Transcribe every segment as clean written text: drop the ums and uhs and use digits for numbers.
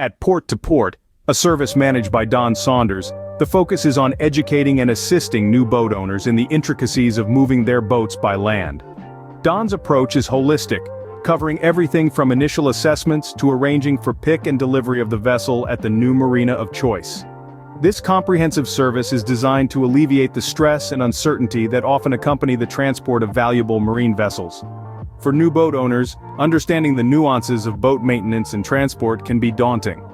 At Port to Port, a service managed by Don Saunders, the focus is on educating and assisting new boat owners in the intricacies of moving their boats by land. Don's approach is holistic, covering everything from initial assessments to arranging for pick and delivery of the vessel at the new marina of choice. This comprehensive service is designed to alleviate the stress and uncertainty that often accompany the transport of valuable marine vessels. For new boat owners, understanding the nuances of boat maintenance and transport can be daunting.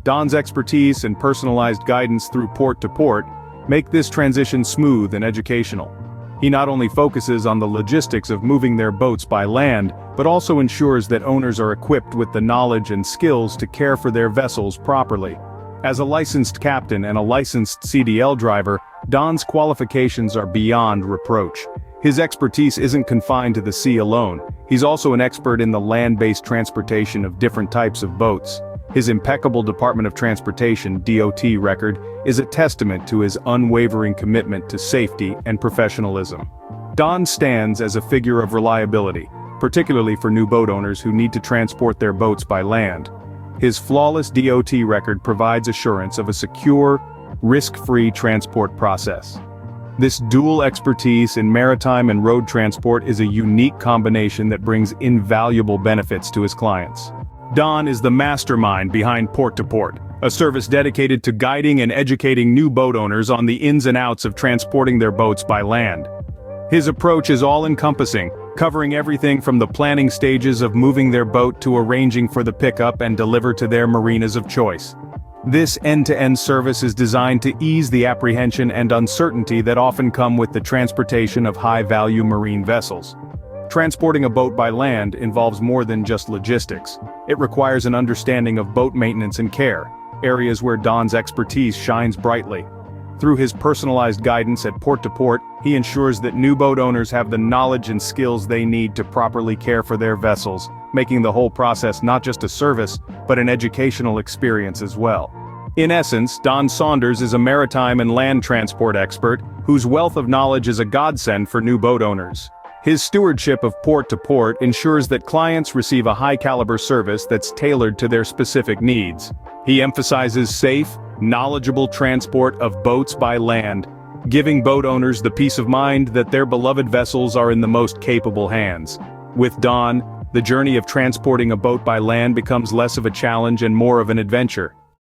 Don's expertise and personalized guidance through Port to Port make this transition smooth and educational. He not only focuses on the logistics of moving their boats by land, but also ensures that owners are equipped with the knowledge and skills to care for their vessels properly. As a licensed captain and a licensed CDL driver, Don's qualifications are beyond reproach. His expertise isn't confined to the sea alone. He's also an expert in the land-based transportation of different types of boats. His impeccable Department of Transportation (DOT) record is a testament to his unwavering commitment to safety and professionalism. Don stands as a figure of reliability, particularly for new boat owners who need to transport their boats by land. His flawless DOT record provides assurance of a secure, risk-free transport process. This dual expertise in maritime and road transport is a unique combination that brings invaluable benefits to his clients. Don is the mastermind behind Port to Port, a service dedicated to guiding and educating new boat owners on the ins and outs of transporting their boats by land. His approach is all-encompassing, covering everything from the planning stages of moving their boat to arranging for the pickup and deliver to their marinas of choice. This end-to-end service is designed to ease the apprehension and uncertainty that often come with the transportation of high-value marine vessels. Transporting a boat by land involves more than just logistics. It requires an understanding of boat maintenance and care, areas where Don's expertise shines brightly. Through his personalized guidance at Port to Port, he ensures that new boat owners have the knowledge and skills they need to properly care for their vessels, making the whole process not just a service, but an educational experience as well. In essence, Don Saunders is a maritime and land transport expert, whose wealth of knowledge is a godsend for new boat owners. His stewardship of Port to Port ensures that clients receive a high-caliber service that's tailored to their specific needs. He emphasizes safe, knowledgeable transport of boats by land, giving boat owners the peace of mind that their beloved vessels are in the most capable hands. With Don, the journey of transporting a boat by land becomes less of a challenge and more of an adventure.